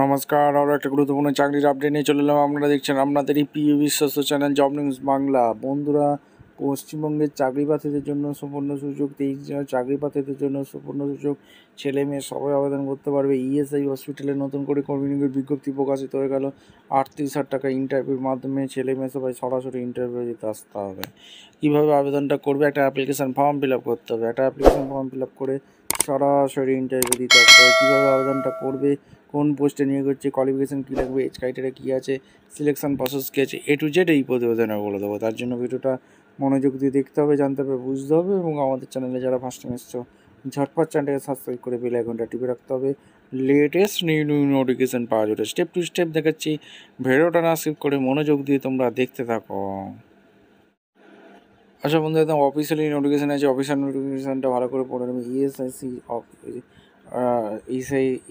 নমস্কার, আরও একটা গুরুত্বপূর্ণ চাকরির আপডেট নিয়ে চলে এলাম। আপনারা দেখছেন আপনাদের এই প্রিয় বিশ্বস্ত চ্যানেল জব নিউজ বাংলা। বন্ধুরা, পশ্চিমবঙ্গের চাকরি প্রার্থীদের জন্য সুবর্ণ সুযোগ, 23 চাকরি প্রার্থীদের জন্য সুবর্ণ সুযোগ। ছেলে মেয়ে সবাই আবেদন করতে পারবে। ইএসআই হসপিটালে নতুন করে কর্মী নিয়োগের বিজ্ঞপ্তি প্রকাশিত হয়ে গেল। 38,000 টাকা ইন্টারভিউর মাধ্যমে ছেলে মেয়ে সবাই সরাসরি ইন্টারভিউ দিতে আসতে হবে। কীভাবে আবেদনটা করবে? একটা অ্যাপ্লিকেশান ফর্ম ফিল আপ করতে হবে। একটা অ্যাপ্লিকেশান ফর্ম ফিল আপ করে সরাসরি ইন্টারভিউ দিতে আসতে হবে। কীভাবে আবেদনটা করবে, কোন পোস্টে নিয়োগ হচ্ছে, কোয়ালিফিকেশান কী লাগবে, এজ ক্রাইটেরিয়া কী আছে, সিলেকশন প্রসেস কী আছে, A to Z এই প্রতিবেদনে বলে দেবো। তার জন্য ভিডিওটা মনোযোগ দিয়ে দেখতে হবে, জানতে হবে, বুঝতে হবে। এবং আমাদের চ্যানেলে যারা ফার্স্ট টাইম এসছো, ঝটপট চ্যানেলটাকে সাবস্ক্রাইব করে বেল আইকনটা টিপে রাখতে হবে। লেটেস্ট নিউ নোটিফিকেশান পাওয়া যাবে। স্টেপ টু স্টেপ দেখাচ্ছি, ভিডিওটা না স্কিপ করে মনোযোগ দিয়ে তোমরা দেখতে থাকো। আচ্ছা বন্ধু, একদম অফিসিয়ালি নোটিফিকেশান আছে। অফিসিয়াল নোটিফিকেশানটা ভালো করে পড়ে নেবে।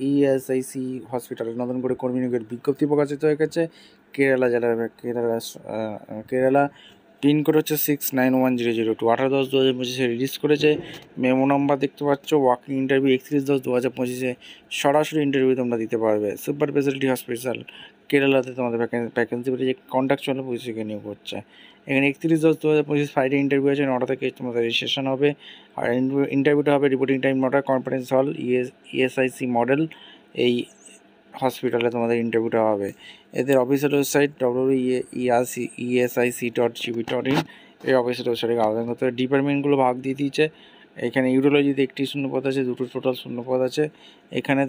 ইএসআইসি হসপিটালে নতুন করে কর্মী নিয়োগের বিজ্ঞপ্তি প্রকাশিত হয়ে গেছে। কেরালা পিনকোড হচ্ছে 691002। 18/10/2025 রিলিজ করেছে। মেমো নাম্বার দেখতে পাচ্ছ। ওয়াকিং ইন্টারভিউ 31/10/2025 সরাসরি ইন্টারভিউ তোমরা দিতে পারবে। সুপার স্পেশালিটি হসপিটাল কেরালাতে তোমাদের ভ্যাকেন্সি বেরিয়েছে। কন্ট্রাকচুয়াল পজিশনে নিয়োগ হচ্ছে। এখানে 31/10/2025 ফ্রাইডে ইন্টারভিউ আছে। 9টা থেকে তোমাদের রেজিস্ট্রেশন হবে। আর ইন্টারভিউটা হবে রিপোর্টিং টাইম 9টা। কনফারেন্স হল ইএসআইসি মডেল এই হসপিটালে তোমাদের ইন্টারভিউটা হবে। এদের অফিসিয়াল ওয়েবসাইট www.esaic.gv.in। এই অফিসিয়াল ওয়েবসাইটে আবেদন করতে হবে। ডিপার্টমেন্টগুলো ভাগ দিয়ে দিয়েছে। এখানে ইউরোলজিতে 1টি শূন্যপদ আছে, 2টো টোটাল শূন্যপদ আছে। এখানে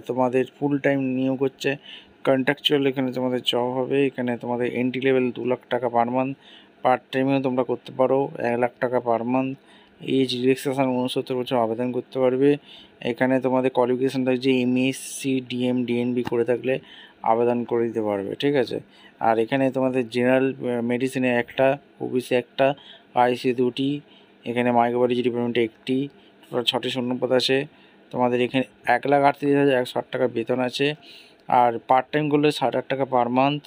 তোমাদের ফুল টাইম নিয়োগ হচ্ছে। কন্ট্রাকচুয়াল এখানে তোমাদের জব হবে। এখানে তোমাদের এন্ট্রি লেভেল 2 লাখ টাকা পার মান্থ। পার্ট টাইমেও তোমরা করতে পারো, 1 লাখ টাকা পার মান্থ। এজ রিল্যাক্সেশন 69 বছর আবেদন করতে পারবে। এখানে তোমাদের কোয়ালিফিকেশান থাকছে এমএসসি ডিএম ডিএনবি করে থাকলে আবেদন করে দিতে পারবে, ঠিক আছে। আর এখানে তোমাদের জেনারেল মেডিসিনে 1টা, ওবিসি 1টা, আইসি 2টি। এখানে মাইক্রোবায়োলজি ডিপার্টমেন্টে 1টি। টোটাল 6টি শূন্যপদ আছে। তোমাদের এখানে 1,38,160 টাকা বেতন আছে। আর পার্ট টাইম করলে 60,000 টাকা পার মান্থ।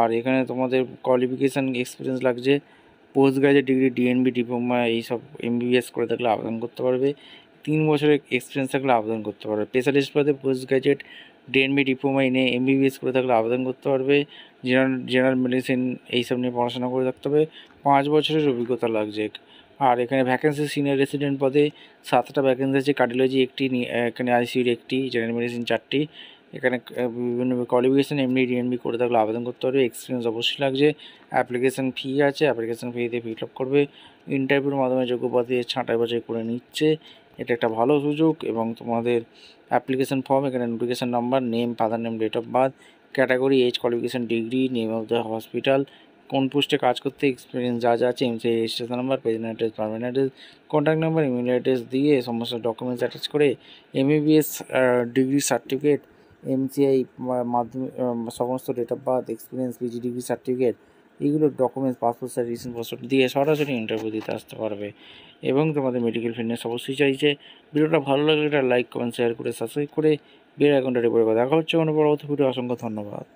আর এখানে তোমাদের কোয়ালিফিকেশান এক্সপিরিয়েন্স লাগছে post graduate degree, DNB, diploma, এইসব এমবিবিএস করে থাকলে আবেদন করতে পারবে। 3 বছরের এক্সপিরিয়েন্স থাকলে আবেদন করতে পারবে। স্পেশালিস্ট পদে post graduate, DNB, diploma, MBBS করে থাকলে আবেদন করতে পারবে। জেনারেল মেডিসিন এইসব নিয়ে পড়াশোনা করে থাকতে হবে। 5 বছরের অভিজ্ঞতা লাগছে। আর এখানে ভ্যাকেন্সি সিনিয়র রেসিডেন্ট পদে 7টা ভ্যাকেন্সি আছে। কার্ডিওলজি 1টি, এখানে আইসিইউর 1টি, জেনারেল মেডিসিন 4টি। এখানে বিভিন্ন কোয়ালিফিকেশান এমডি ডিএনবি করে থাকলে আবেদন করতে পারবে। এক্সপিরিয়েন্স অবশ্যই লাগছে। অ্যাপ্লিকেশান ফি আছে, অ্যাপ্লিকেশান ফি দিয়ে ফিল আপ করবে। ইন্টারভিউর মাধ্যমে যোগ্য প্রার্থী ছাঁটাই বাছাই করে নিচ্ছে। এটা একটা ভালো সুযোগ। এবং তোমাদের অ্যাপ্লিকেশান ফর্ম, এখানে notification number, name, father name, date of birth, category, age, qualification, degree, name of the hospital, কোন পোস্টে কাজ করতে এক্সপিরিয়েন্স যা আছে, MC registration number, present address, permanent address, contact number, email address দিয়ে সমস্ত ডকুমেন্টস অ্যাটাচ করে এমবিবিএস ডিগ্রি সার্টিফিকেট, এমসিআই মাধ্যমিক সমস্ত date of birth, experience, PG degree certificate, এইগুলো documents, passport size, recent passport দিয়ে সরাসরি ইন্টারভিউ দিতে আসতে পারবে। এবং তোমাদের মেডিকেল ফিটনেস অবশ্যই চাইছে। ভিডিওটা ভালো লাগলে একটা লাইক, কমেন্ট, শেয়ার করে সাবস্ক্রাইব করে বেল আইকনটা টিপে রাখো। দেখা হচ্ছে কোনো পরবর্তী ভিডিও। অসংখ্য ধন্যবাদ।